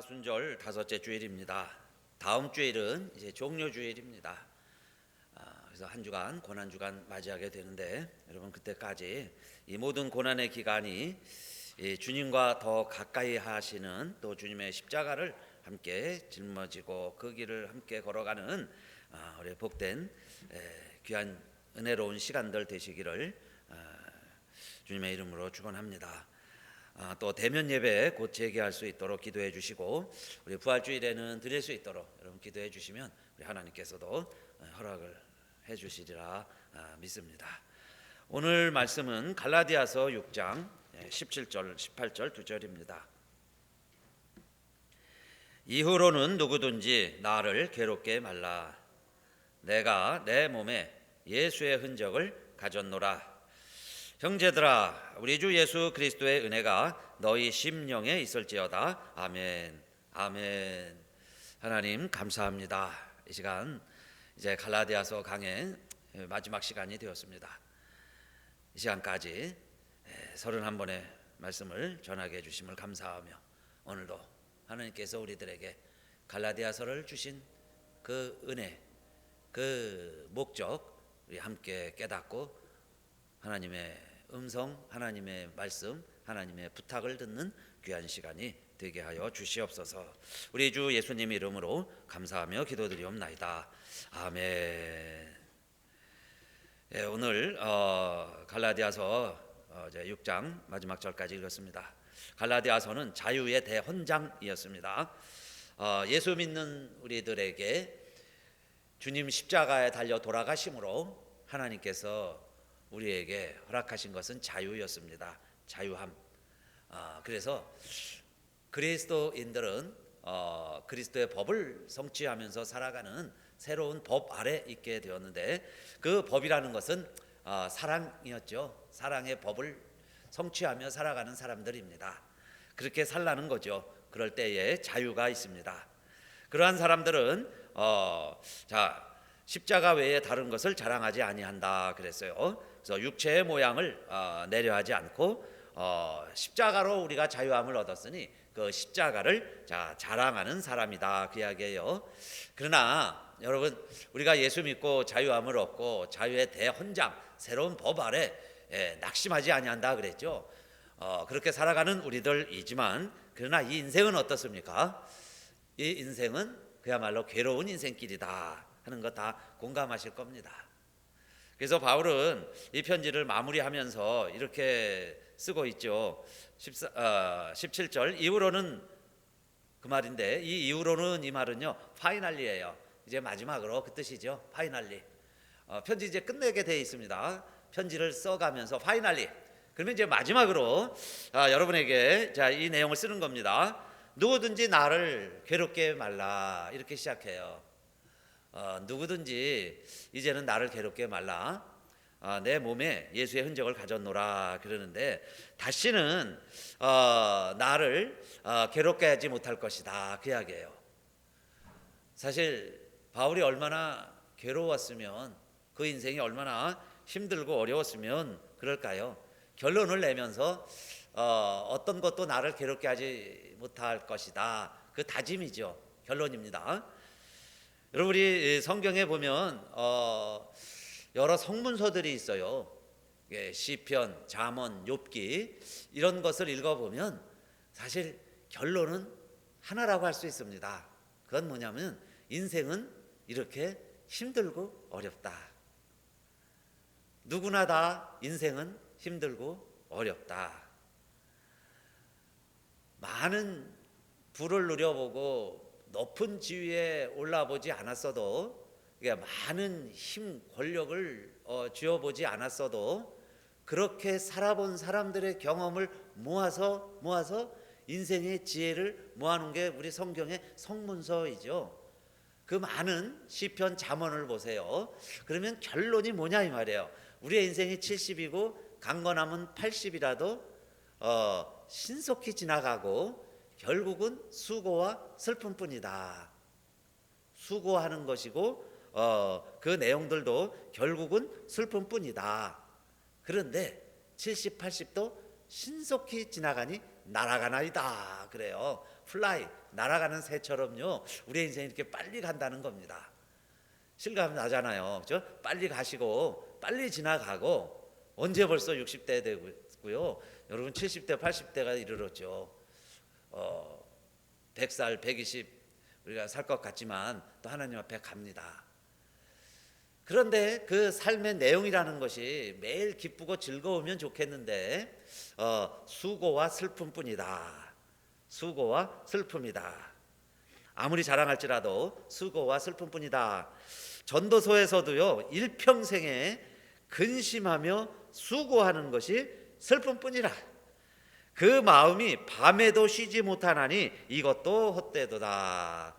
순절 다섯째 주일입니다. 다음 주일은 이제 종료 주일입니다. 그래서 한 주간 고난 주간 맞이하게 되는데, 여러분 그때까지 이 모든 고난의 기간이 이 주님과 더 가까이 하시는, 또 주님의 십자가를 함께 짊어지고 그 길을 함께 걸어가는 우리 복된 귀한 은혜로운 시간들 되시기를 주님의 이름으로 축원합니다. 또 대면 예배 곧 재개할 수 있도록 기도해 주시고, 우리 부활주일에는 드릴 수 있도록 여러분 기도해 주시면 우리 하나님께서도 허락을 해 주시리라 믿습니다. 오늘 말씀은 갈라디아서 6장 17절 18절 2절입니다. 이후로는 누구든지 나를 괴롭게 말라. 내가 내 몸에 예수의 흔적을 가졌노라. 형제들아, 우리 주 예수 그리스도의 은혜가 너희 심령에 있을지어다. 아멘. 아멘. 하나님 감사합니다. 이 시간 이제 갈라디아서 강의 마지막 시간이 되었습니다. 이 시간까지 31번의 말씀을 전하게 해주심을 감사하며, 오늘도 하나님께서 우리들에게 갈라디아서를 주신 그 은혜, 그 목적 우리 함께 깨닫고 하나님의 음성, 하나님의 말씀, 하나님의 부탁을 듣는 귀한 시간이 되게 하여 주시옵소서. 우리 주 예수님 이름으로 감사하며 기도드리옵나이다. 아멘. 오늘 갈라디아서 6장 마지막 절까지 읽었습니다. 갈라디아서는 자유의 대헌장이었습니다. 예수 믿는 우리들에게 주님 십자가에 달려 돌아가심으로 하나님께서 우리에게 허락하신 것은 자유였습니다. 자유함. 그래서 그리스도인들은 그리스도의 법을 성취하면서 살아가는 새로운 법 아래 있게 되었는데, 그 법이라는 것은 사랑이었죠. 사랑의 법을 성취하며 살아가는 사람들입니다. 그렇게 살라는 거죠. 그럴 때에 자유가 있습니다. 그러한 사람들은 십자가 외에 다른 것을 자랑하지 아니한다 그랬어요. 그래서 육체의 모양을 내려하지 않고 십자가로 우리가 자유함을 얻었으니 그 십자가를 자랑하는 사람이다, 그 이야기예요. 그러나 여러분, 우리가 예수 믿고 자유함을 얻고 자유의 대헌장, 새로운 법 아래 낙심하지 아니한다 그랬죠. 그렇게 살아가는 우리들이지만, 그러나 이 인생은 어떻습니까? 이 인생은 그야말로 괴로운 인생길이다 하는 거 다 공감하실 겁니다. 그래서 바울은 이 편지를 마무리하면서 이렇게 쓰고 있죠. 17절 이후로는, 그 말인데, 이 이후로는 이 말은요 파이널리예요. 이제 마지막으로 그 뜻이죠. 파이널리. 편지 이제 끝내게 돼 있습니다. 편지를 써가면서 파이널리, 그러면 이제 마지막으로 여러분에게 이 내용을 쓰는 겁니다. 누구든지 나를 괴롭게 말라, 이렇게 시작해요. 누구든지 이제는 나를 괴롭게 말라. 내 몸에 예수의 흔적을 가졌노라 그러는데, 다시는 나를 괴롭게 하지 못할 것이다, 그 이야기예요. 사실 바울이 얼마나 괴로웠으면, 그 인생이 얼마나 힘들고 어려웠으면 그럴까요? 결론을 내면서 어떤 것도 나를 괴롭게 하지 못할 것이다, 그 다짐이죠. 결론입니다. 여러분, 우리 성경에 보면 여러 성문서들이 있어요. 시편, 잠언, 욥기, 이런 것을 읽어보면 사실 결론은 하나라고 할 수 있습니다. 그건 뭐냐면, 인생은 이렇게 힘들고 어렵다. 누구나 다 인생은 힘들고 어렵다. 많은 부를 누려보고 높은 지위에 올라보지 않았어도, 많은 힘, 권력을 쥐어보지 않았어도, 그렇게 살아본 사람들의 경험을 모아서 인생의 지혜를 모아놓은 게 우리 성경의 성문서이죠. 그 많은 시편, 잠언을 보세요. 그러면 결론이 뭐냐 이 말이에요. 우리의 인생이 70이고 강건하면 80이라도 신속히 지나가고 결국은 수고와 슬픔뿐이다. 수고하는 것이고 그 내용들도 결국은 슬픔뿐이다. 그런데 70, 80도 신속히 지나가니 날아가나이다 그래요. 플라이 날아가는 새처럼요. 우리의 인생이 이렇게 빨리 간다는 겁니다. 실감 나잖아요. 그죠? 빨리 가시고 빨리 지나가고 언제 벌써 60대 되고요. 여러분 70대 80대가 이르렀죠. 100살 120 우리가 살 것 같지만 또 하나님 앞에 갑니다. 그런데 그 삶의 내용이라는 것이 매일 기쁘고 즐거우면 좋겠는데 수고와 슬픔뿐이다. 수고와 슬픔이다. 아무리 자랑할지라도 수고와 슬픔뿐이다. 전도서에서도요, 일평생에 근심하며 수고하는 것이 슬픔뿐이라. 그 마음이 밤에도 쉬지 못하나니 이것도 헛되도다.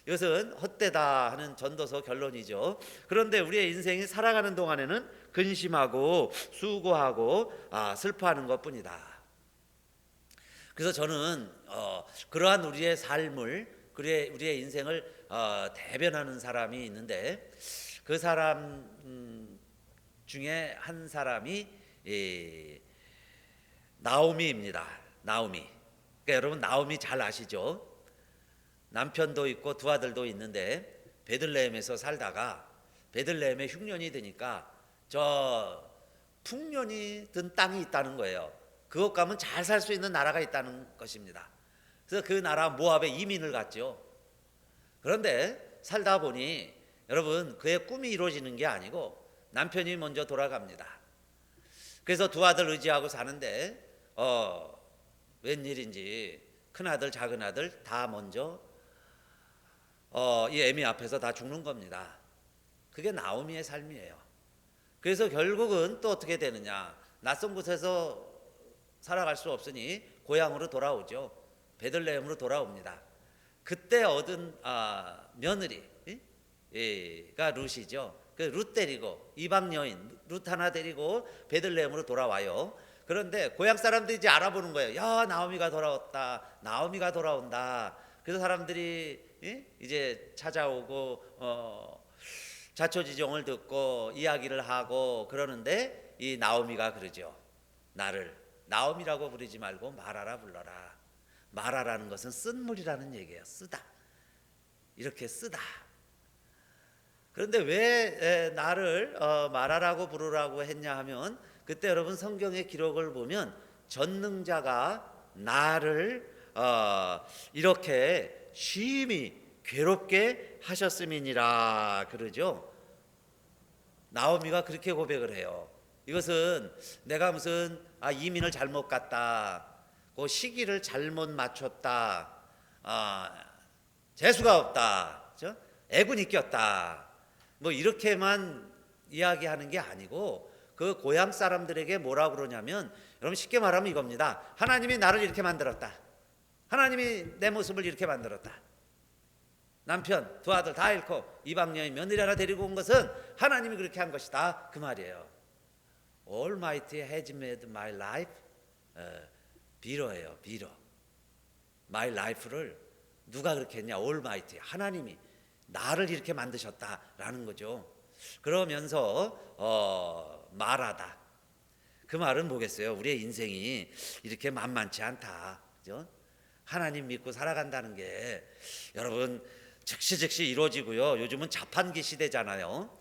이것은 헛되다 하는 전도서 결론이죠. 그런데 우리의 인생이 살아가는 동안에는 근심하고 수고하고 슬퍼하는 것뿐이다. 그래서 저는 그러한 우리의 삶을, 우리의 인생을 대변하는 사람이 있는데, 그 사람 중에 한 사람이 나오미입니다. 나오미. 그러니까 여러분 나오미 잘 아시죠? 남편도 있고 두 아들도 있는데 베들레헴에서 살다가 베들레헴에 흉년이 드니까 저 풍년이 든 땅이 있다는 거예요. 그것 가면 잘 살 수 있는 나라가 있다는 것입니다. 그래서 그 나라 모압에 이민을 갔죠. 그런데 살다 보니 여러분 그의 꿈이 이루어지는 게 아니고 남편이 먼저 돌아갑니다. 그래서 두 아들 의지하고 사는데 웬일인지 큰아들 작은아들 다 먼저 이 애미 앞에서 다 죽는 겁니다. 그게 나오미의 삶이에요. 그래서 결국은 또 어떻게 되느냐, 낯선 곳에서 살아갈 수 없으니 고향으로 돌아오죠. 베들레헴으로 돌아옵니다. 그때 얻은 며느리가 룻이죠. 그 룻 데리고, 이방 여인 룻 하나 데리고 베들레헴으로 돌아와요. 그런데 고향 사람들이 이제 알아보는 거예요. 야, 나오미가 돌아왔다. 나오미가 돌아온다. 그래서 사람들이 이제 찾아오고 자초지종을 듣고 이야기를 하고 그러는데 이 나오미가 그러죠. 나를 나오미라고 부르지 말고 마라라 불러라. 마라라는 것은 쓴물이라는 얘기예요. 쓰다. 이렇게 쓰다. 그런데 왜 나를 마라라고 부르라고 했냐 하면, 그때 여러분 성경의 기록을 보면 전능자가 나를 이렇게 심히 괴롭게 하셨음이니라 그러죠. 나오미가 그렇게 고백을 해요. 이것은 내가 무슨 이민을 잘못 갔다, 그 시기를 잘못 맞췄다, 재수가 없다, 그렇죠? 애군이 꼈다, 뭐 이렇게만 이야기하는 게 아니고 그 고향 사람들에게 뭐라 그러냐면, 여러분 쉽게 말하면 이겁니다. 하나님이 나를 이렇게 만들었다. 하나님이 내 모습을 이렇게 만들었다. 남편 두 아들 다 잃고 이방 여인 며느리 하나 데리고 온 것은 하나님이 그렇게 한 것이다, 그 말이에요. Almighty has made my life 비로예요. 비로. My life를 누가 그렇게 했냐? Almighty, 하나님이 나를 이렇게 만드셨다라는 거죠. 그러면서 말하다, 그 말은 뭐겠어요? 우리의 인생이 이렇게 만만치 않다, 그죠? 하나님 믿고 살아간다는 게 여러분 즉시 이루어지고요. 요즘은 자판기 시대잖아요.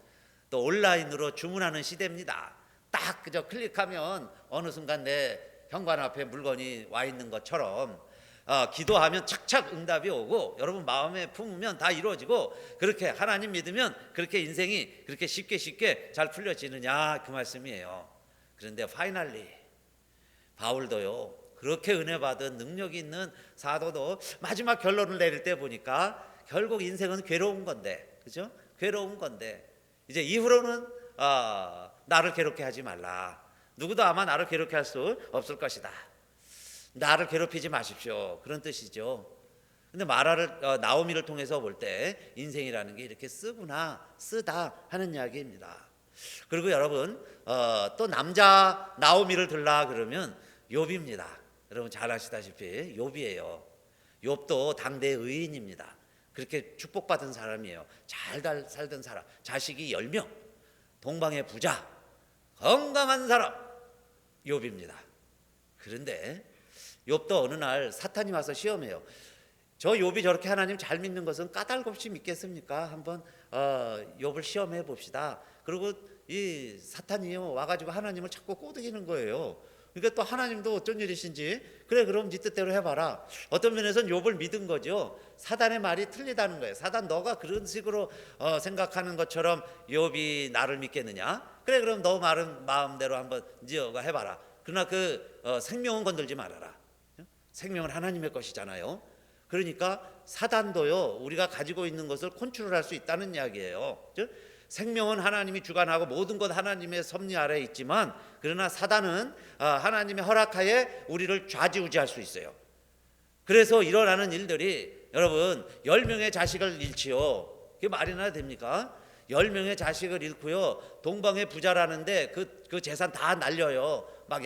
또 온라인으로 주문하는 시대입니다. 딱 그저 클릭하면 어느 순간 내 현관 앞에 물건이 와 있는 것처럼 기도하면 착착 응답이 오고 여러분 마음에 품으면 다 이루어지고, 그렇게 하나님 믿으면 그렇게 인생이 그렇게 쉽게 잘 풀려지느냐, 그 말씀이에요. 그런데 파이널리 바울도요, 그렇게 은혜 받은 능력이 있는 사도도 마지막 결론을 내릴 때 보니까 결국 인생은 괴로운 건데, 그죠? 괴로운 건데 이제 이후로는 나를 괴롭게 하지 말라. 누구도 아마 나를 괴롭게 할 수 없을 것이다. 나를 괴롭히지 마십시오, 그런 뜻이죠. 근데 나오미를 통해서 볼 때 인생이라는 게 이렇게 쓰다 하는 이야기입니다. 그리고 여러분 또 남자 나오미를 들라 그러면 욥입니다. 여러분 잘 아시다시피 욥이에요. 욥도 당대 의인입니다. 그렇게 축복받은 사람이에요. 잘 살던 사람, 자식이 10명, 동방의 부자, 건강한 사람 욥입니다. 그런데 욥도 어느 날 사탄이 와서 시험해요. 저 욥이 저렇게 하나님 잘 믿는 것은 까닭없이 믿겠습니까? 한번 욥을 시험해 봅시다. 그리고 이 사탄이요 와가지고 하나님을 자꾸 꼬드기는 거예요. 그러니까 또 하나님도 어쩐 일이신지 그래 그럼 네 뜻대로 해봐라. 어떤 면에서는 욥을 믿은 거죠. 사단의 말이 틀리다는 거예요. 사단 너가 그런 식으로 생각하는 것처럼 욥이 나를 믿겠느냐? 그래 그럼 너 말은 마음대로 한번 네가 해봐라. 그러나 그 생명은 건들지 말아라. 생명은 하나님의 것이잖아요. 그러니까 사단도요 우리가 가지고 있는 것을 컨트롤할 수 있다는 이야기예요. 즉 생명은 하나님이 주관하고 모든 것 하나님의 섭리 아래에 있지만 그러나 사단은 하나님의 허락하에 우리를 좌지우지할 수 있어요. 그래서 일어나는 일들이 여러분 10명의 자식을 잃지요. 그게 말이나 됩니까? 10명의 자식을 잃고요 동방의 부자라는데 그 재산 다 날려요. 막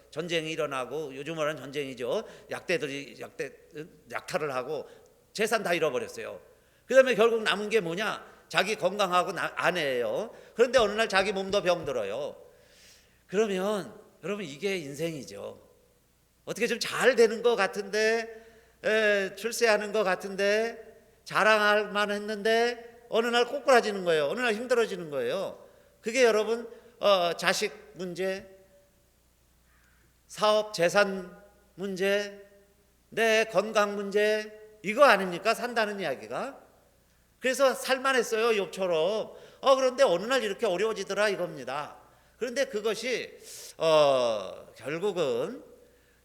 전쟁이 일어나고 요즘 말하는 전쟁이죠. 약탈을 하고 재산 다 잃어버렸어요. 그 다음에 결국 남은 게 뭐냐? 자기 건강하고 아내예요. 그런데 어느 날 자기 몸도 병들어요. 그러면 여러분 이게 인생이죠. 어떻게 좀 잘 되는 것 같은데 출세하는 것 같은데 자랑할 만했는데 어느 날 꼬꾸라지는 거예요. 어느 날 힘들어지는 거예요. 그게 여러분 자식 문제, 사업 재산 문제, 내 건강 문제 이거 아닙니까? 산다는 이야기가. 그래서 살만했어요 욥처럼. 그런데 어느 날 이렇게 어려워지더라 이겁니다. 그런데 그것이 결국은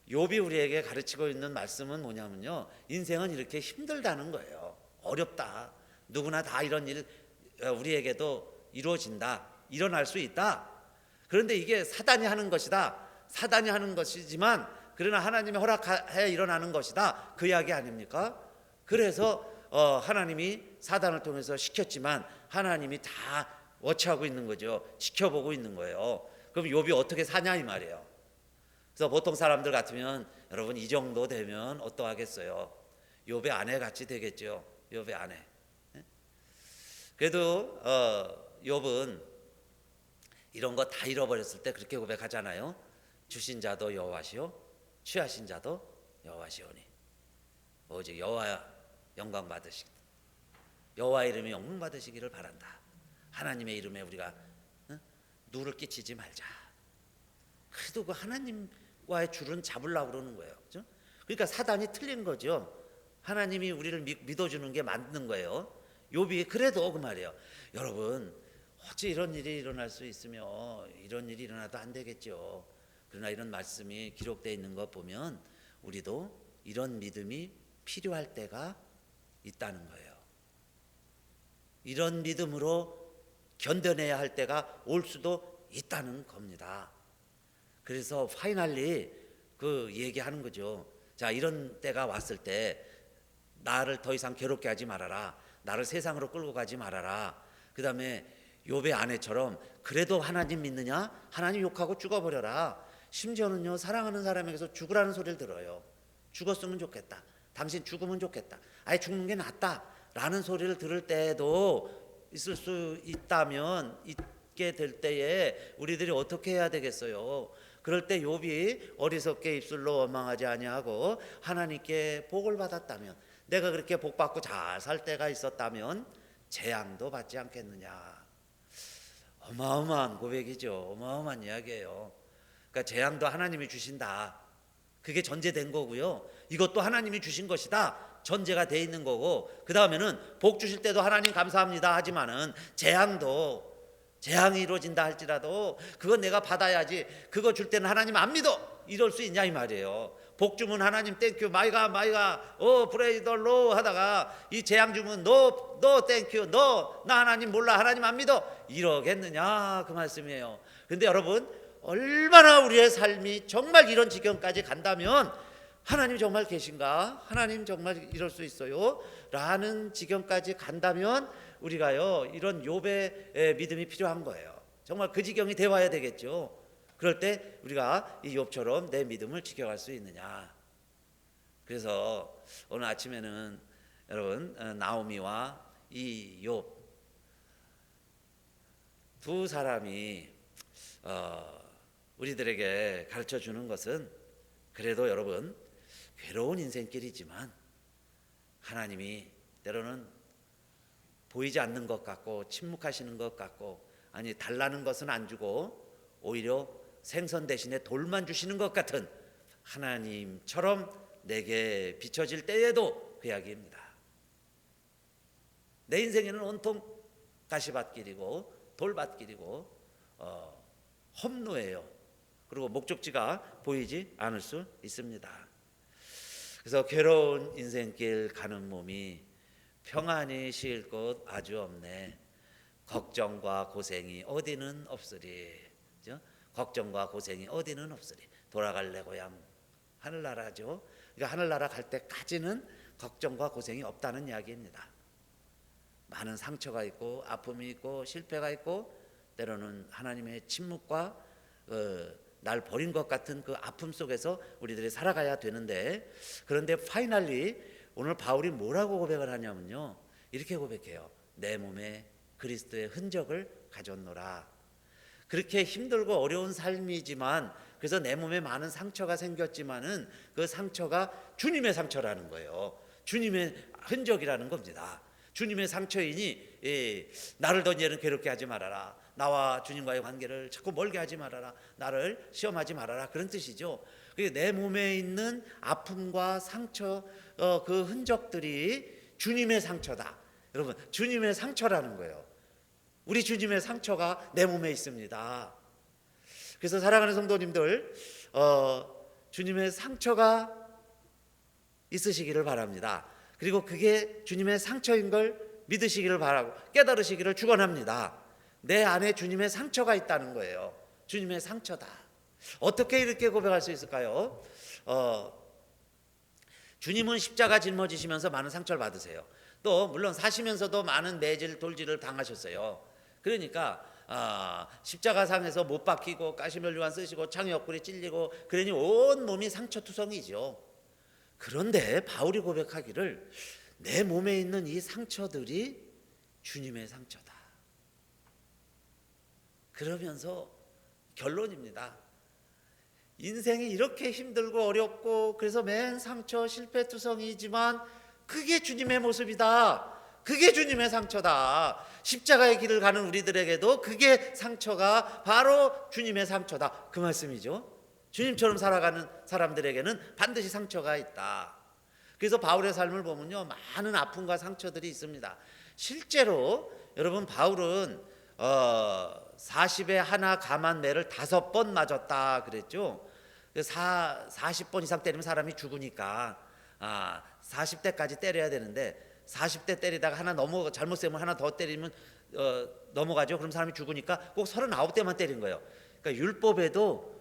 욥이 우리에게 가르치고 있는 말씀은 뭐냐면요 인생은 이렇게 힘들다는 거예요. 어렵다. 누구나 다 이런 일 우리에게도 이루어진다. 일어날 수 있다. 그런데 이게 사단이 하는 것이다. 사단이 하는 것이지만 그러나 하나님의 허락하에 일어나는 것이다. 그 이야기 아닙니까? 그래서 하나님이 사단을 통해서 시켰지만 하나님이 다 워치하고 있는 거죠. 지켜보고 있는 거예요. 그럼 욥이 어떻게 사냐 이 말이에요. 그래서 보통 사람들 같으면 여러분 이 정도 되면 어떠하겠어요? 욥의 아내 같이 되겠죠. 욥의 아내. 그래도 욥은 이런 거 다 잃어버렸을 때 그렇게 고백하잖아요. 주신 자도 여호와시오 취하신 자도 여호와시오니 오직 여호와 영광 받으시기 여호와 이름에 영광 받으시기를 바란다. 하나님의 이름에 우리가 누를 끼치지 말자. 그래도 그 하나님과의 줄은 잡으려고 그러는 거예요. 그렇죠? 그러니까 사단이 틀린 거죠. 하나님이 우리를 믿어주는 게 맞는 거예요. 욥이 그래도 그 말이에요. 여러분 어찌 이런 일이 일어날 수 있으며 이런 일이 일어나도 안 되겠죠. 그러나 이런 말씀이 기록되어 있는 것 보면 우리도 이런 믿음이 필요할 때가 있다는 거예요. 이런 믿음으로 견뎌내야 할 때가 올 수도 있다는 겁니다. 그래서 파이널리 그 얘기하는 거죠. 자, 이런 때가 왔을 때 나를 더 이상 괴롭게 하지 말아라. 나를 세상으로 끌고 가지 말아라. 그 다음에 욥의 아내처럼 그래도 하나님 믿느냐? 하나님 욕하고 죽어버려라. 심지어는요 사랑하는 사람에게서 죽으라는 소리를 들어요. 죽었으면 좋겠다. 당신 죽으면 좋겠다. 아예 죽는 게 낫다 라는 소리를 들을 때도 있을 수 있다면 있게 될 때에 우리들이 어떻게 해야 되겠어요? 그럴 때 욥이 어리석게 입술로 원망하지 아니하고 하나님께 복을 받았다면 내가 그렇게 복 받고 잘 살 때가 있었다면 재앙도 받지 않겠느냐. 어마어마한 고백이죠. 어마어마한 이야기예요. 그러니까 재앙도 하나님이 주신다. 그게 전제된 거고요. 이것도 하나님이 주신 것이다. 전제가 돼 있는 거고 그 다음에는 복 주실 때도 하나님 감사합니다 하지만은 재앙이 이루어진다 할지라도 그건 내가 받아야지. 그거 줄 때는 하나님 안 믿어. 이럴 수 있냐 이 말이에요. 복 주면 하나님 땡큐 마이가 프레이즈 더 로 하다가 이 재앙 주면 노 땡큐 나 하나님 몰라 하나님 안 믿어 이러겠느냐 그 말씀이에요. 근데 여러분 얼마나 우리의 삶이 정말 이런 지경까지 간다면 하나님 정말 계신가? 하나님 정말 이럴 수 있어요? 라는 지경까지 간다면 우리가요 이런 욥의 믿음이 필요한 거예요. 정말 그 지경이 되어야 되겠죠. 그럴 때 우리가 이 욥처럼 내 믿음을 지켜갈 수 있느냐. 그래서 오늘 아침에는 여러분 나오미와 이 욥 두 사람이 우리들에게 가르쳐 주는 것은 그래도 여러분 괴로운 인생길이지만 하나님이 때로는 보이지 않는 것 같고 침묵하시는 것 같고, 아니 달라는 것은 안 주고 오히려 생선 대신에 돌만 주시는 것 같은 하나님처럼 내게 비춰질 때에도 회약입니다. 내 인생에는 온통 가시밭길이고 돌밭길이고 험로예요. 그리고 목적지가 보이지 않을 수 있습니다. 그래서 괴로운 인생길 가는 몸이 평안히 쉴 곳 아주 없네. 걱정과 고생이 어디는 없으리. 그죠? 걱정과 고생이 어디는 없으리. 돌아갈래 고향 하늘나라죠. 그러니까 하늘나라 갈 때까지는 걱정과 고생이 없다는 이야기입니다. 많은 상처가 있고 아픔이 있고 실패가 있고 때로는 하나님의 침묵과 날 버린 것 같은 그 아픔 속에서 우리들이 살아가야 되는데, 그런데 파이널리 오늘 바울이 뭐라고 고백을 하냐면요, 이렇게 고백해요. 내 몸에 그리스도의 흔적을 가졌노라. 그렇게 힘들고 어려운 삶이지만, 그래서 내 몸에 많은 상처가 생겼지만은 그 상처가 주님의 상처라는 거예요. 주님의 흔적이라는 겁니다. 주님의 상처이니 나를 더 이제는 괴롭게 하지 말아라. 나와 주님과의 관계를 자꾸 멀게 하지 말아라. 나를 시험하지 말아라. 그런 뜻이죠. 내 몸에 있는 아픔과 상처, 그 흔적들이 주님의 상처다. 여러분, 주님의 상처라는 거예요. 우리 주님의 상처가 내 몸에 있습니다. 그래서 사랑하는 성도님들, 주님의 상처가 있으시기를 바랍니다. 그리고 그게 주님의 상처인 걸 믿으시기를 바라고 깨달으시기를 축원합니다. 내 안에 주님의 상처가 있다는 거예요. 주님의 상처다. 어떻게 이렇게 고백할 수 있을까요? 주님은 십자가 짊어지시면서 많은 상처를 받으세요. 또 물론 사시면서도 많은 매질 돌질을 당하셨어요. 그러니까 십자가상에서 못 박히고 가시면류관 쓰시고 창 옆구리 찔리고 그러니 온 몸이 상처투성이죠. 그런데 바울이 고백하기를 내 몸에 있는 이 상처들이 주님의 상처다. 그러면서 결론입니다. 인생이 이렇게 힘들고 어렵고 그래서 맨 상처 실패투성이지만 그게 주님의 모습이다. 그게 주님의 상처다. 십자가의 길을 가는 우리들에게도 그게 상처가 바로 주님의 상처다. 그 말씀이죠. 주님처럼 살아가는 사람들에게는 반드시 상처가 있다. 그래서 바울의 삶을 보면요, 많은 아픔과 상처들이 있습니다. 실제로 여러분, 바울은 40에 하나 감한 매를 5번 맞았다 그랬죠. 40번 이상 때리면 사람이 죽으니까 40대까지 때려야 되는데 40대 때리다가 하나 잘못 세면 하나 더 때리면 넘어가죠. 그럼 사람이 죽으니까 꼭 39대만 때린 거예요. 그러니까 율법에도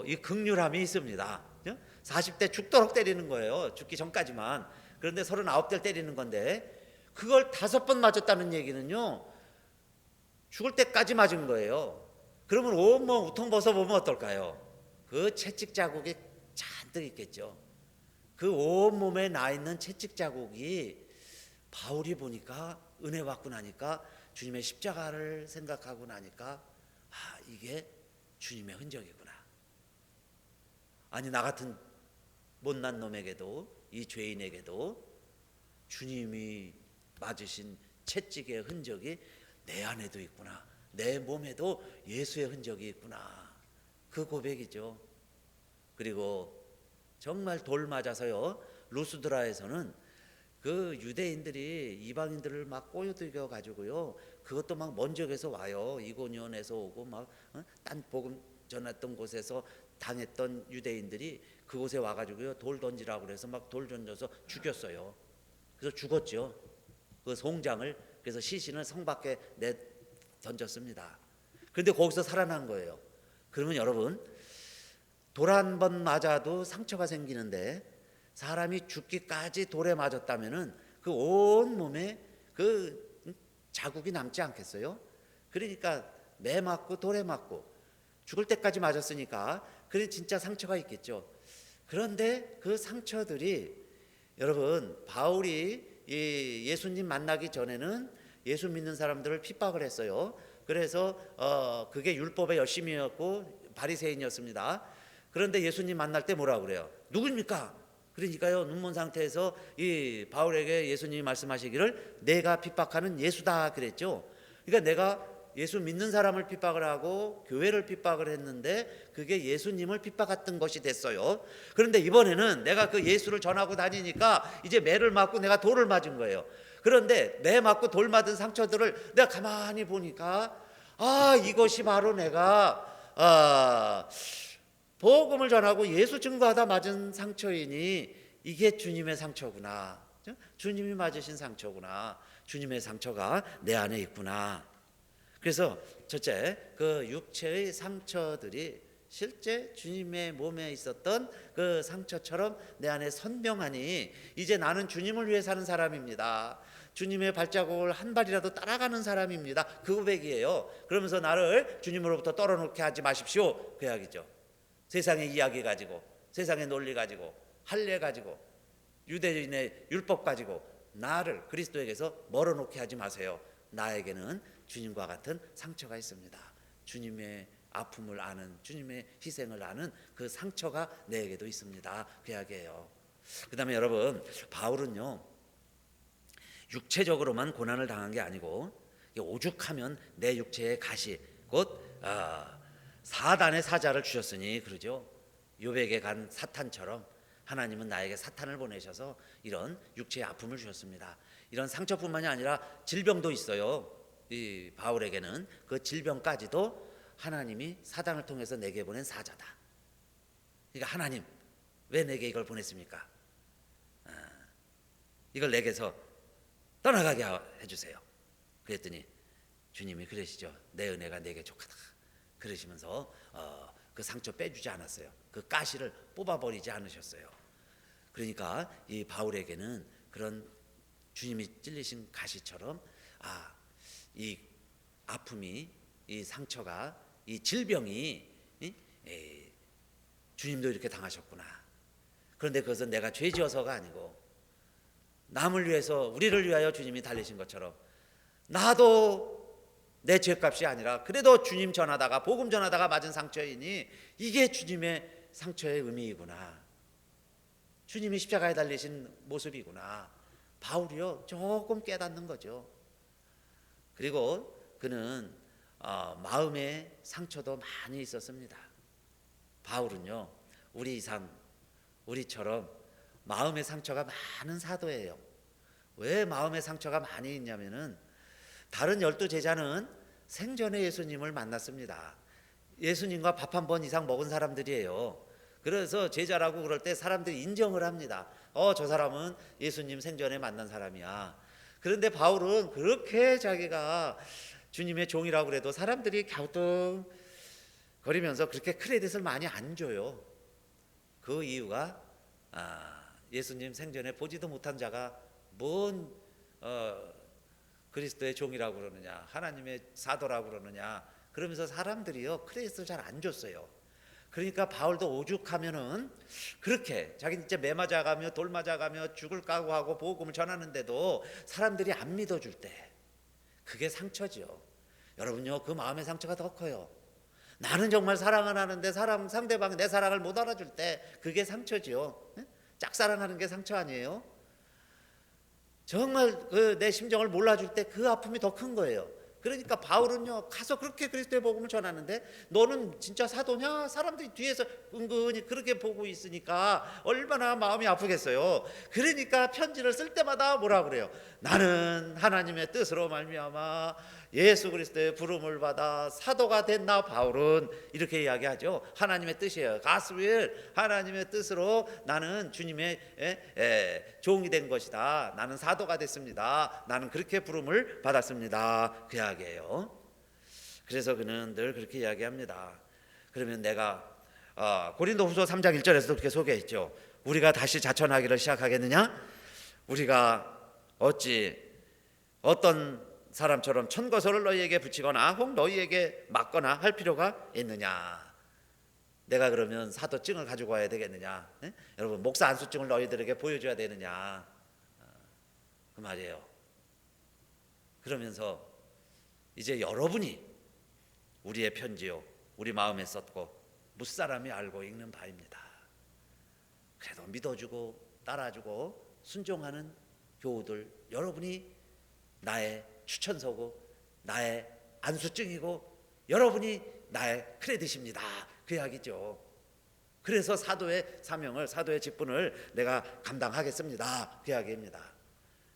이 극률함이 있습니다. 40대 죽도록 때리는 거예요. 죽기 전까지만. 그런데 39대를 때리는 건데 그걸 5번 맞았다는 얘기는요, 죽을 때까지 맞은 거예요. 그러면 온몸 우통 벗어보면 어떨까요? 그 채찍 자국이 잔뜩 있겠죠. 그 온몸에 나 있는 채찍 자국이 바울이 보니까 은혜 받고 나니까 주님의 십자가를 생각하고 나니까 이게 주님의 흔적이구나. 아니, 나 같은 못난 놈에게도, 이 죄인에게도 주님이 맞으신 채찍의 흔적이 내 안에도 있구나. 내 몸에도 예수의 흔적이 있구나. 그 고백이죠. 그리고 정말 돌 맞아서요, 루스드라에서는 그 유대인들이 이방인들을 막 꼬여들겨 가지고요, 그것도 막 먼 지역에서 와요. 이고니온에서 오고 막 딴 복음 전했던 곳에서 당했던 유대인들이 그곳에 와가지고요, 돌 던지라고 그래서 막 돌 던져서 죽였어요. 그래서 죽었죠. 그 송장을, 그래서 시신을 성 밖에 내 던졌습니다. 그런데 거기서 살아난 거예요. 그러면 여러분, 돌 한 번 맞아도 상처가 생기는데 사람이 죽기까지 돌에 맞았다면은 그 온 몸에 그 자국이 남지 않겠어요? 그러니까 매 맞고 돌에 맞고 죽을 때까지 맞았으니까 그래 진짜 상처가 있겠죠. 그런데 그 상처들이, 여러분, 바울이 예수님 만나기 전에는 예수 믿는 사람들을 핍박을 했어요. 그래서 그게 율법의 열심이었고 바리새인이었습니다. 그런데 예수님 만날 때 뭐라고 그래요? 누구입니까? 그러니까요, 눈먼 상태에서 이 바울에게 예수님이 말씀하시기를 내가 핍박하는 예수다 그랬죠. 그러니까 내가 예수 믿는 사람을 핍박을 하고 교회를 핍박을 했는데 그게 예수님을 핍박했던 것이 됐어요. 그런데 이번에는 내가 그 예수를 전하고 다니니까 이제 매를 맞고 내가 돌을 맞은 거예요. 그런데 매 맞고 돌 맞은 상처들을 내가 가만히 보니까 이것이 바로 내가 복음을 전하고 예수 증거하다 맞은 상처이니 이게 주님의 상처구나. 주님이 맞으신 상처구나. 주님의 상처가 내 안에 있구나. 그래서 첫째, 그 육체의 상처들이 실제 주님의 몸에 있었던 그 상처처럼 내 안에 선명하니 이제 나는 주님을 위해 사는 사람입니다. 주님의 발자국을 한 발이라도 따라가는 사람입니다. 그 고백이에요. 그러면서 나를 주님으로부터 떨어놓게 하지 마십시오. 그 이야기죠. 세상의 이야기 가지고, 세상의 논리 가지고, 할례 가지고, 유대인의 율법 가지고 나를 그리스도에게서 멀어놓게 하지 마세요. 나에게는 주님과 같은 상처가 있습니다. 주님의 아픔을 아는, 주님의 희생을 아는 그 상처가 내게도 있습니다. 그 이야기예요. 그 다음에 여러분, 바울은요 육체적으로만 고난을 당한 게 아니고 오죽하면 내 육체의 가시 곧 사단의 사자를 주셨으니 그러죠. 욥에게 간 사탄처럼 하나님은 나에게 사탄을 보내셔서 이런 육체의 아픔을 주셨습니다. 이런 상처뿐만이 아니라 질병도 있어요. 이 바울에게는 그 질병까지도 하나님이 사단을 통해서 내게 보낸 사자다. 그러니까 하나님 왜 내게 이걸 보냈습니까? 이걸 내게서 떠나가게 해주세요. 그랬더니 주님이 그러시죠. 내 은혜가 내게 족하다. 그러시면서 그 상처 빼주지 않았어요. 그 가시를 뽑아버리지 않으셨어요. 그러니까 이 바울에게는 그런 주님이 찔리신 가시처럼 이 아픔이, 이 상처가, 이 질병이 주님도 이렇게 당하셨구나. 그런데 그것은 내가 죄지어서가 아니고 남을 위해서, 우리를 위하여 주님이 달리신 것처럼 나도 내 죄값이 아니라 그래도 주님 전하다가, 복음 전하다가 맞은 상처이니 이게 주님의 상처의 의미이구나. 주님이 십자가에 달리신 모습이구나. 바울이요 조금 깨닫는 거죠. 그리고 그는 마음의 상처도 많이 있었습니다. 바울은요 우리처럼 마음의 상처가 많은 사도예요. 왜 마음의 상처가 많이 있냐면은 다른 12제자는 생전에 예수님을 만났습니다. 예수님과 밥 한 번 이상 먹은 사람들이에요. 그래서 제자라고 그럴 때 사람들이 인정을 합니다. 저 사람은 예수님 생전에 만난 사람이야. 그런데 바울은 그렇게 자기가 주님의 종이라고 그래도 사람들이 갸우뚱거리면서 그렇게 크레딧을 많이 안 줘요. 그 이유가 예수님 생전에 보지도 못한 자가 뭔 그리스도의 종이라고 그러느냐, 하나님의 사도라고 그러느냐, 그러면서 사람들이요 크레딧을 잘 안 줬어요. 그러니까 바울도 오죽하면은 그렇게 자기 진짜 매 맞아가며 돌 맞아가며 죽을 각오하고 복음을 전하는데도 사람들이 안 믿어줄 때 그게 상처죠. 여러분요 그 마음의 상처가 더 커요. 나는 정말 사랑을 하는데 상대방이 내 사랑을 못 알아줄 때 그게 상처죠. 짝사랑하는 게 상처 아니에요? 정말 내 심정을 몰라줄 때 그 아픔이 더 큰 거예요. 그러니까 바울은요 가서 그렇게 그리스도의 복음을 전하는데 너는 진짜 사도냐? 사람들이 뒤에서 은근히 그렇게 보고 있으니까 얼마나 마음이 아프겠어요. 그러니까 편지를 쓸 때마다 뭐라 그래요? 나는 하나님의 뜻으로 말미암아 예수 그리스도의 부름을 받아 사도가 된 나 바울은 이렇게 이야기하죠. 하나님의 뜻이에요. God's will, 하나님의 뜻으로 나는 주님의 종이 된 것이다. 나는 사도가 됐습니다. 나는 그렇게 부름을 받았습니다. 그 이야기예요. 그래서 그는 늘 그렇게 이야기합니다. 그러면 내가 고린도후서 3장 1절에서도 그렇게 소개했죠. 우리가 다시 자천하기를 시작하겠느냐? 우리가 어찌 어떤 사람처럼 천거설을 너희에게 붙이거나 혹 너희에게 맞거나 할 필요가 있느냐? 내가 그러면 사도증을 가지고 와야 되겠느냐? 여러분 목사 안수증을 너희들에게 보여줘야 되느냐? 그 말이에요. 그러면서 이제 여러분이 우리의 편지요 우리 마음에 썼고 무사람이 알고 읽는 바입니다. 그래도 믿어주고 따라주고 순종하는 교우들, 여러분이 나의 추천서고 나의 안수증이고 여러분이 나의 크레딧입니다. 그 이야기죠. 그래서 사도의 사명을, 사도의 직분을 내가 감당하겠습니다. 그 이야기입니다.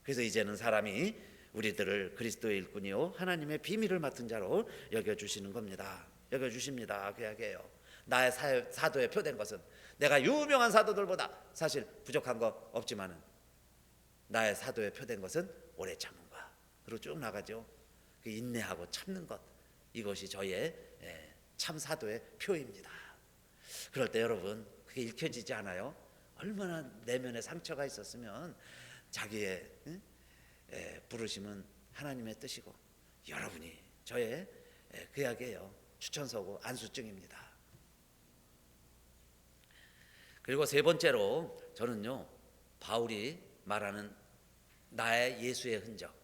그래서 이제는 사람이 우리들을 그리스도의 일꾼이요 하나님의 비밀을 맡은 자로 여겨주시는 겁니다. 여겨주십니다. 그 이야기예요. 나의 사도에 표된 것은 내가 유명한 사도들보다 사실 부족한 거 없지만은 나의 사도에 표된 것은 오래 참음과 그리고 쭉 나가죠. 그 인내하고 참는 것, 이것이 저의 참 사도의 표입니다. 그럴 때 여러분 그게 읽혀지지 않아요? 얼마나 내면에 상처가 있었으면 자기의 부르심은 하나님의 뜻이고 여러분이 저의 그 이야기예요. 추천서고 안수증입니다. 그리고 세 번째로 저는요 바울이 말하는 나의 예수의 흔적,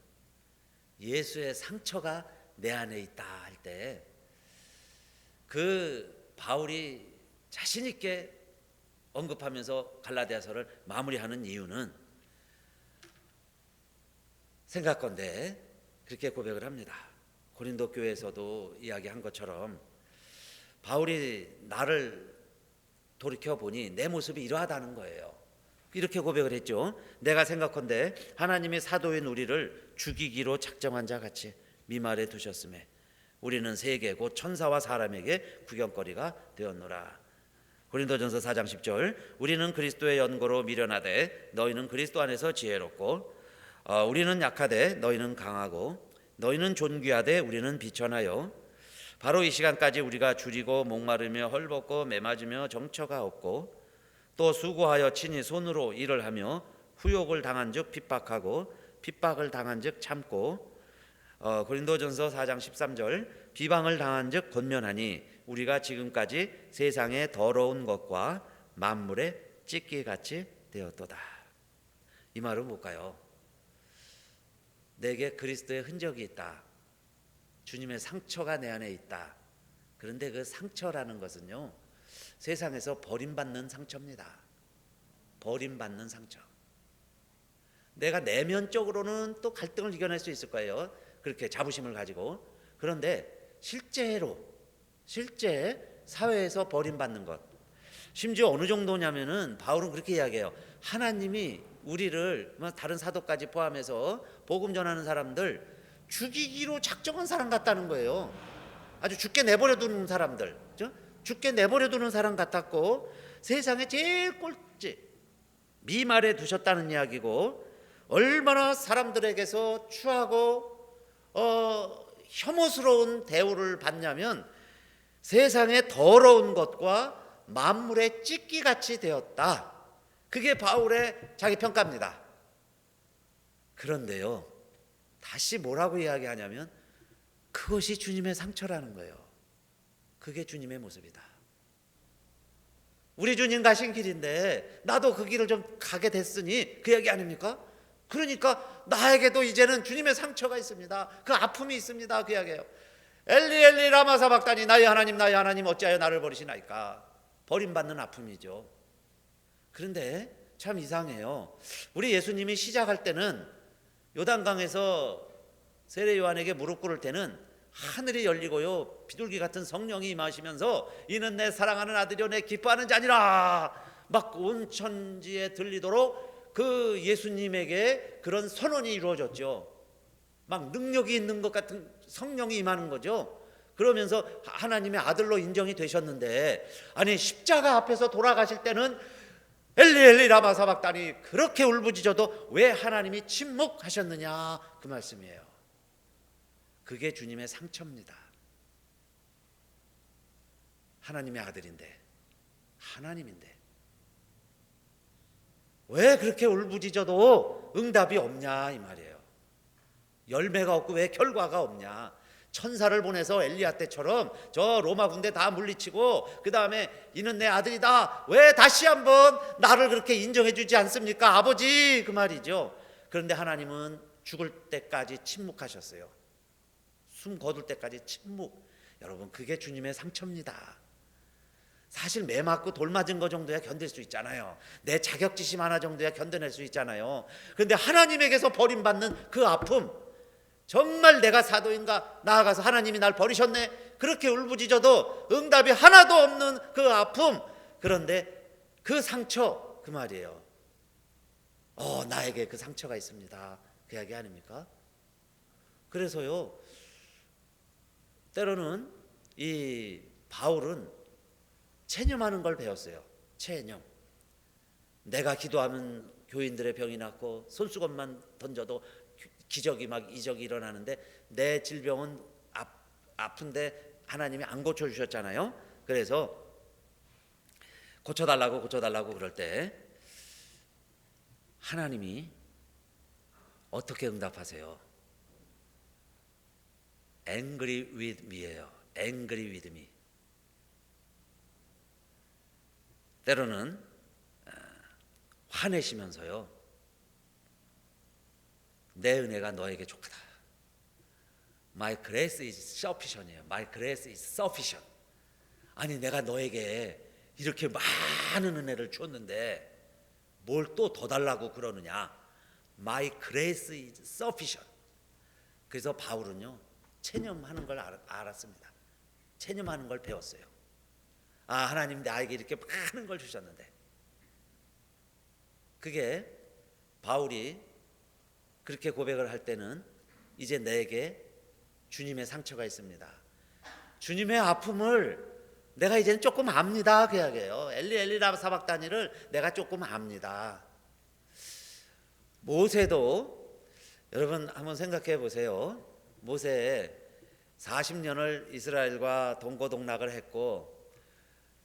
예수의 상처가 내 안에 있다 할 때 그 바울이 자신 있게 언급하면서 갈라디아서를 마무리하는 이유는 생각건대 그렇게 고백을 합니다. 고린도 교회에서도 이야기한 것처럼 바울이 나를 돌이켜보니 내 모습이 이러하다는 거예요. 이렇게 고백을 했죠. 내가 생각건대 하나님이 사도인 우리를 죽이기로 작정한 자 같이 미말에 두셨음에 우리는 세계 곧 천사와 사람에게 구경거리가 되었노라. 고린도전서 4장 10절 우리는 그리스도의 연고로 미련하되 너희는 그리스도 안에서 지혜롭고 우리는 약하되 너희는 강하고 너희는 존귀하되 우리는 비천하여 바로 이 시간까지 우리가 줄이고 목마르며 헐벗고 매맞으며 정처가 없고 또 수고하여 친히 손으로 일을 하며 후욕을 당한즉 핍박하고 핍박을 당한즉 참고 고린도전서 4장 13절 비방을 당한즉 권면하니 우리가 지금까지 세상의 더러운 것과 만물의 찢기같이 되었도다. 이 말은 뭘까요? 내게 그리스도의 흔적이 있다. 주님의 상처가 내 안에 있다. 그런데 그 상처라는 것은요 세상에서 버림받는 상처입니다. 버림받는 상처. 내가 내면적으로는 또 갈등을 이겨낼 수 있을 거예요. 그렇게 자부심을 가지고. 그런데 실제 사회에서 버림받는 것, 심지어 어느 정도냐면은 바울은 그렇게 이야기해요. 하나님이 우리를 다른 사도까지 포함해서 복음 전하는 사람들 죽이기로 작정한 사람 같다는 거예요. 아주 죽게 내버려 두는 사람들, 죽게 내버려 두는 사람 같았고 세상에 제일 꼴찌 미말에 두셨다는 이야기고 얼마나 사람들에게서 추하고 혐오스러운 대우를 받냐면 세상의 더러운 것과 만물의 찢기같이 되었다. 그게 바울의 자기 평가입니다. 그런데요 다시 뭐라고 이야기하냐면 그것이 주님의 상처라는 거예요. 그게 주님의 모습이다. 우리 주님 가신 길인데 나도 그 길을 좀 가게 됐으니 그 얘기 아닙니까? 그러니까 나에게도 이제는 주님의 상처가 있습니다. 그 아픔이 있습니다. 그 이야기예요. 엘리 엘리 라마 사박다니 나의 하나님 어찌하여 나를 버리시나이까. 버림받는 아픔이죠. 그런데 참 이상해요. 우리 예수님이 시작할 때는 요단강에서 세례 요한에게 무릎 꿇을 때는 하늘이 열리고요 비둘기 같은 성령이 임하시면서 이는 내 사랑하는 아들이요 내 기뻐하는 자니라 막 온 천지에 들리도록 그 예수님에게 그런 선언이 이루어졌죠. 막 능력이 있는 것 같은 성령이 임하는 거죠. 그러면서 하나님의 아들로 인정이 되셨는데 아니 십자가 앞에서 돌아가실 때는 엘리 엘리 라마 사박다니 그렇게 울부짖어도 왜 하나님이 침묵하셨느냐 그 말씀이에요. 그게 주님의 상처입니다. 하나님의 아들인데 하나님인데 왜 그렇게 울부짖어도 응답이 없냐 이 말이에요. 열매가 없고 왜 결과가 없냐. 천사를 보내서 엘리야 때처럼 저 로마 군대 다 물리치고 그 다음에 이는 내 아들이다 왜 다시 한번 나를 그렇게 인정해 주지 않습니까 아버지 그 말이죠. 그런데 하나님은 죽을 때까지 침묵하셨어요. 숨 거둘 때까지 침묵. 여러분 그게 주님의 상처입니다. 사실 매 맞고 돌 맞은 거 정도야 견딜 수 있잖아요. 내 자격지심 하나 정도야 견뎌낼 수 있잖아요. 그런데 하나님에게서 버림받는 그 아픔, 정말 내가 사도인가, 나아가서 하나님이 날 버리셨네, 그렇게 울부짖어도 응답이 하나도 없는 그 아픔, 그런데 그 상처, 그 말이에요. 나에게 그 상처가 있습니다, 그 이야기 아닙니까? 그래서요, 때로는 이 바울은 체념하는 걸 배웠어요. 체념. 내가 기도하면 교인들의 병이 낫고 손수건만 던져도 기적이 막 이적이 일어나는데 내 질병은 아픈데 하나님이 안 고쳐주셨잖아요. 그래서 고쳐달라고 그럴 때 하나님이 어떻게 응답하세요? angry with me예요. angry with me. 때로는 화내시면서요, 내 은혜가 너에게 족하다. My grace is sufficient이에요. My grace is sufficient. 아니, 내가 너에게 이렇게 많은 은혜를 줬는데 뭘 또 더 달라고 그러느냐. My grace is sufficient. 그래서 바울은요, 체념하는 걸 알았습니다. 체념하는 걸 배웠어요. 하나님 나에게 이렇게 많은 걸 주셨는데, 그게 바울이 그렇게 고백을 할 때는 이제 내게 주님의 상처가 있습니다. 주님의 아픔을 내가 이제는 조금 압니다, 그 이야기예요. 엘리 사박다니를 내가 조금 압니다. 모세도 여러분 한번 생각해 보세요. 모세 40년을 이스라엘과 동고동락을 했고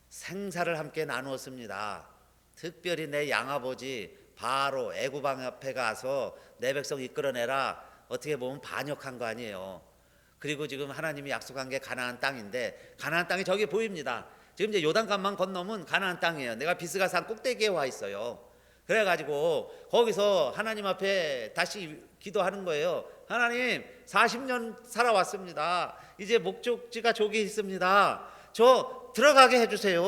생사를 함께 나누었습니다. 특별히 내 양아버지 바로 애굽 왕 앞에 가서 내 백성 이끌어내라, 어떻게 보면 반역한 거 아니에요. 그리고 지금 하나님이 약속한 게 가나안 땅인데, 가나안 땅이 저기 보입니다. 지금 이제 요단강만 건너면 가나안 땅이에요. 내가 비스가산 꼭대기에 와 있어요. 그래가지고 거기서 하나님 앞에 다시 기도하는 거예요. 하나님, 40년 살아왔습니다. 이제 목적지가 저기 있습니다. 저 들어가게 해주세요.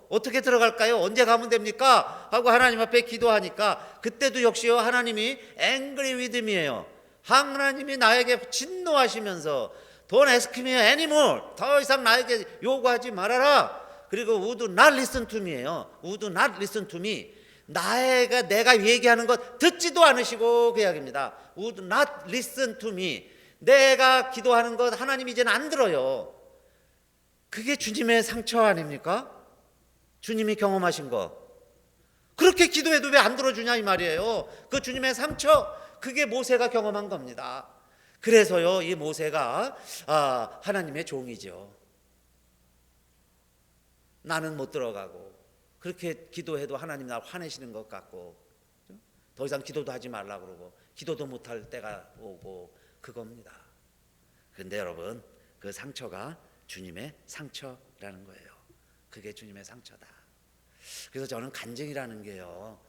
어떻게 들어갈까요? 언제 가면 됩니까? 하고 하나님 앞에 기도하니까 그때도 역시요, 하나님이 angry with me예요. 하나님이 나에게 진노하시면서 Don't ask me anymore. 더 이상 나에게 요구하지 말아라. 그리고 would not listen to me예요. would not listen to me. 내가 얘기하는 것 듣지도 않으시고, 그 이야기입니다. would not listen to me. 내가 기도하는 것 하나님 이제는 안 들어요. 그게 주님의 상처 아닙니까? 주님이 경험하신 거. 그렇게 기도해도 왜 안 들어주냐 이 말이에요. 그 주님의 상처, 그게 모세가 경험한 겁니다. 그래서요, 이 모세가 하나님의 종이죠. 나는 못 들어가고, 그렇게 기도해도 하나님 날 화내시는 것 같고, 더 이상 기도도 하지 말라고 그러고, 기도도 못할 때가 오고, 그겁니다. 그런데 여러분, 그 상처가 주님의 상처라는 거예요. 그게 주님의 상처다. 그래서 저는 간증이라는 게요,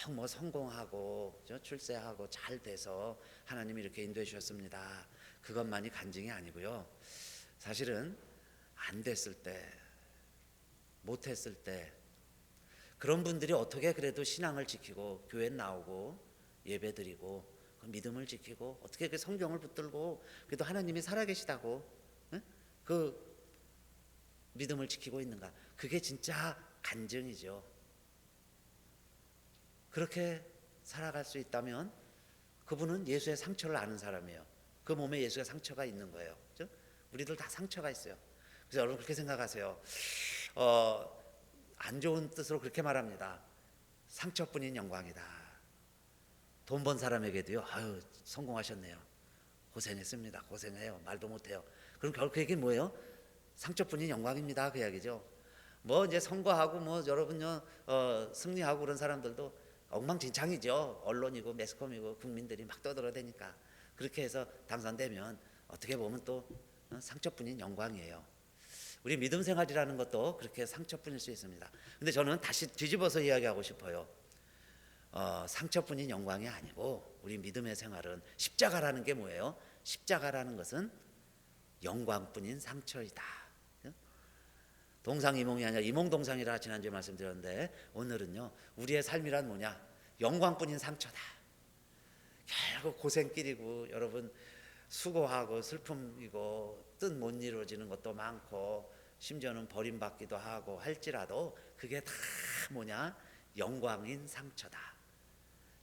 꼭 뭐 성공하고 출세하고 잘 돼서 하나님이 이렇게 인도해 주셨습니다, 그것만이 간증이 아니고요, 사실은 안 됐을 때, 못했을 때, 그런 분들이 어떻게 그래도 신앙을 지키고 교회 나오고 예배 드리고 그 믿음을 지키고 어떻게 그 성경을 붙들고 그래도 하나님이 살아계시다고 그 믿음을 지키고 있는가, 그게 진짜 간증이죠. 그렇게 살아갈 수 있다면 그분은 예수의 상처를 아는 사람이에요. 그 몸에 예수의 상처가 있는 거예요. 그렇죠? 우리들 다 상처가 있어요. 그래서 여러분 그렇게 생각하세요. 안 좋은 뜻으로 그렇게 말합니다. 상처뿐인 영광이다. 돈 번 사람에게도요, 아유 성공하셨네요, 고생했습니다, 고생해요, 말도 못해요. 그럼 결국 그 얘기는 뭐예요? 상처뿐인 영광입니다, 그 이야기죠. 뭐 이제 선거하고 뭐 여러분요 승리하고 그런 사람들도 엉망진창이죠. 언론이고 매스컴이고 국민들이 막 떠들어대니까. 그렇게 해서 당선되면 어떻게 보면 또 상처뿐인 영광이에요. 우리 믿음 생활이라는 것도 그렇게 상처뿐일 수 있습니다. 근데 저는 다시 뒤집어서 이야기하고 싶어요. 상처뿐인 영광이 아니고 우리 믿음의 생활은 십자가라는 게 뭐예요? 십자가라는 것은 영광뿐인 상처이다. 동상이몽이 아니라 이몽동상이라 지난주에 말씀드렸는데, 오늘은요 우리의 삶이란 뭐냐, 영광뿐인 상처다. 결국 고생길이고 여러분 수고하고 슬픔이고 뜻 못 이루어지는 것도 많고 심지어는 버림받기도 하고 할지라도 그게 다 뭐냐, 영광인 상처다.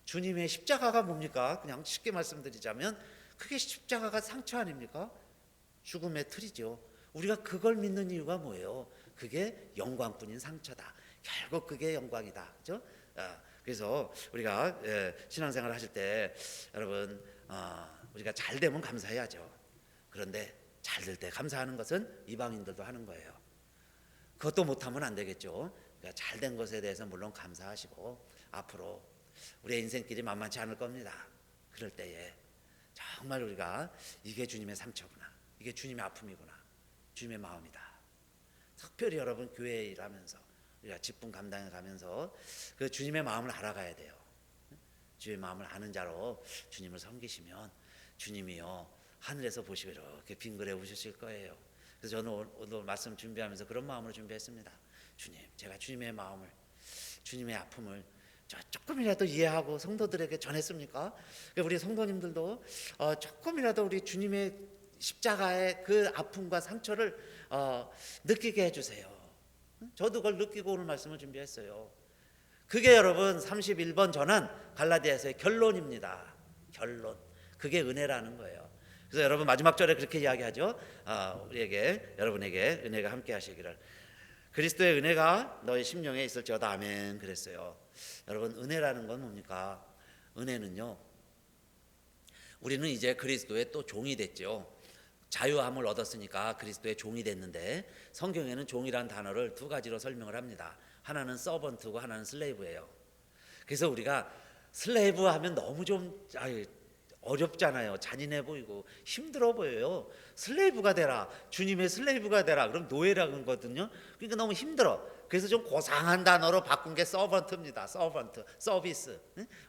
주님의 십자가가 뭡니까? 그냥 쉽게 말씀드리자면 그게 십자가가 상처 아닙니까? 죽음의 틀이죠. 우리가 그걸 믿는 이유가 뭐예요? 그게 영광뿐인 상처다. 결국 그게 영광이다. 그죠? 그래서 우리가 신앙생활 하실 때 여러분 우리가 잘 되면 감사해야죠. 그런데 잘 될 때 감사하는 것은 이방인들도 하는 거예요. 그것도 못하면 안 되겠죠. 그러니까 잘 된 것에 대해서 물론 감사하시고 앞으로 우리의 인생길이 만만치 않을 겁니다. 그럴 때에 정말 우리가 이게 주님의 상처구나, 이게 주님의 아픔이구나, 주님의 마음이다. 특별히 여러분 교회에 일하면서 우리가 직분 감당해 가면서 그 주님의 마음을 알아가야 돼요. 주님의 마음을 아는 자로 주님을 섬기시면 주님이요 하늘에서 보시고 이렇게 빙그레 웃으실 거예요. 그래서 저는 오늘 말씀 준비하면서 그런 마음으로 준비했습니다. 주님, 제가 주님의 마음을, 주님의 아픔을 조금이라도 이해하고 성도들에게 전했습니까? 우리 성도님들도 조금이라도 우리 주님의 십자가의 그 아픔과 상처를 느끼게 해주세요. 저도 그걸 느끼고 오늘 말씀을 준비했어요. 그게 여러분 31번 전한 갈라디아서의 결론입니다. 결론. 그게 은혜라는 거예요. 그래서 여러분 마지막 절에 그렇게 이야기하죠. 우리에게, 여러분에게 은혜가 함께 하시기를. 그리스도의 은혜가 너희 심령에 있을지어다. 아멘. 그랬어요. 여러분 은혜라는 건 뭡니까? 은혜는요, 우리는 이제 그리스도의 또 종이 됐죠. 자유함을 얻었으니까 그리스도의 종이 됐는데 성경에는 종이란 단어를 두 가지로 설명을 합니다. 하나는 서번트고 하나는 슬레이브예요. 그래서 우리가 슬레이브 하면 너무 좀 어렵잖아요. 잔인해 보이고 힘들어 보여요. 슬레이브가 되라, 주님의 슬레이브가 되라, 그럼 노예라는 거거든요. 그러니까 너무 힘들어. 그래서 좀 고상한 단어로 바꾼 게 서번트입니다. 서번트, 서비스.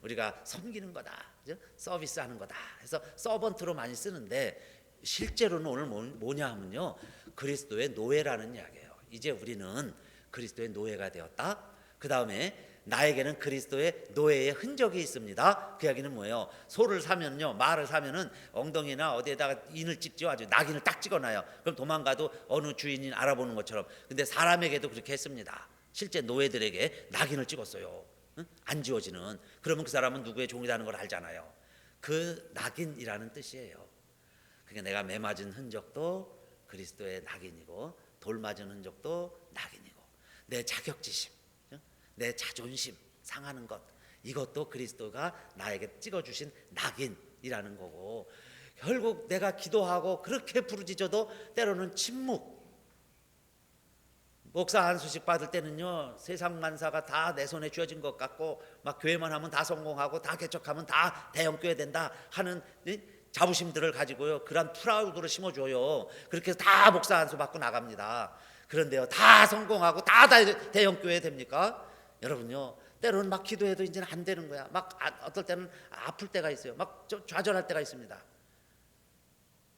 우리가 섬기는 거다, 서비스 하는 거다. 그래서 서번트로 많이 쓰는데 실제로는 오늘 뭐냐 하면요, 그리스도의 노예라는 이야기예요. 이제 우리는 그리스도의 노예가 되었다. 그 다음에 나에게는 그리스도의 노예의 흔적이 있습니다. 그 이야기는 뭐예요? 소를 사면요, 말을 사면은 엉덩이나 어디에다가 인을 찍죠. 아주 낙인을 딱 찍어놔요. 그럼 도망가도 어느 주인이 알아보는 것처럼. 근데 사람에게도 그렇게 했습니다. 실제 노예들에게 낙인을 찍었어요. 안 지워지는. 그러면 그 사람은 누구의 종이라는 걸 알잖아요. 그 낙인이라는 뜻이에요. 그러니까 내가 매 맞은 흔적도 그리스도의 낙인이고 돌 맞은 흔적도 낙인이고 내 자격지심, 내 자존심 상하는 것, 이것도 그리스도가 나에게 찍어주신 낙인이라는 거고, 결국 내가 기도하고 그렇게 부르짖어도 때로는 침묵. 목사 한 수씩 받을 때는요, 세상 만사가 다 내 손에 쥐어진 것 같고 막 교회만 하면 다 성공하고 다 개척하면 다 대형교회 된다 하는 자부심들을 가지고요, 그런 프라우드를 심어줘요. 그렇게 해서 다 목사 한 수 받고 나갑니다. 그런데요, 다 성공하고 다 대형교회 됩니까? 여러분요, 때로는 막 기도해도 이제는 안 되는 거야. 막 어떨 때는 아플 때가 있어요. 막 좌절할 때가 있습니다.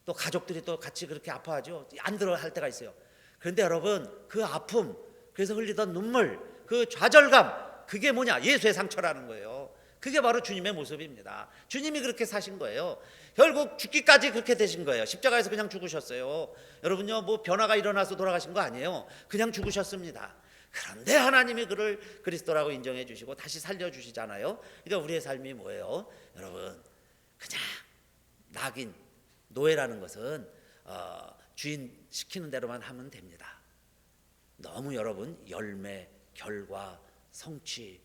또 가족들이 또 같이 그렇게 아파하죠. 안 들어 할 때가 있어요. 그런데 여러분, 그 아픔, 그래서 흘리던 눈물, 그 좌절감, 그게 뭐냐? 예수의 상처라는 거예요. 그게 바로 주님의 모습입니다. 주님이 그렇게 사신 거예요. 결국 죽기까지 그렇게 되신 거예요. 십자가에서 그냥 죽으셨어요. 여러분요, 뭐 변화가 일어나서 돌아가신 거 아니에요. 그냥 죽으셨습니다. 그런데 하나님이 그를 그리스도라고 인정해 주시고 다시 살려주시잖아요. 그러니까 우리의 삶이 뭐예요? 여러분, 그냥 낙인, 노예라는 것은 주인 시키는 대로만 하면 됩니다. 너무 여러분 열매, 결과, 성취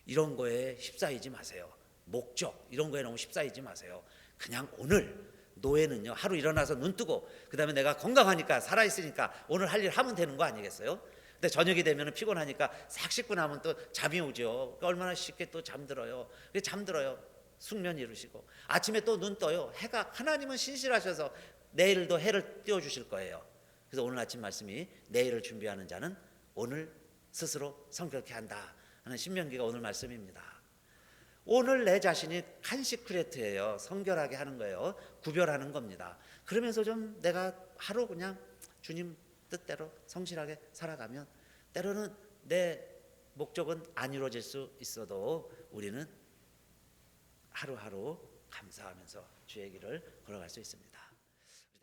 이런 거에 휩싸이지 마세요. 목적 이런 거에 너무 휩싸이지 마세요. 그냥 오늘 노예는요, 하루 일어나서 눈 뜨고 그 다음에 내가 건강하니까 살아있으니까 오늘 할 일 하면 되는 거 아니겠어요? 근데 저녁이 되면 피곤하니까 싹 씻고 나면 또 잠이 오죠. 그러니까 얼마나 쉽게 또 잠들어요. 잠들어요. 숙면 이루시고 아침에 또 눈 떠요. 해가, 하나님은 신실하셔서 내일도 해를 띄워주실 거예요. 그래서 오늘 아침 말씀이 내일을 준비하는 자는 오늘 스스로 성결케 한다 하는 신명기가 오늘 말씀입니다. 오늘 내 자신이 칸시크레트예요. 성결하게 하는 거예요. 구별하는 겁니다. 그러면서 좀 내가 하루 그냥 주님 뜻대로 성실하게 살아가면 때로는 내 목적은 안 이루어질 수 있어도 우리는 하루하루 감사하면서 주의 길을 걸어갈 수 있습니다.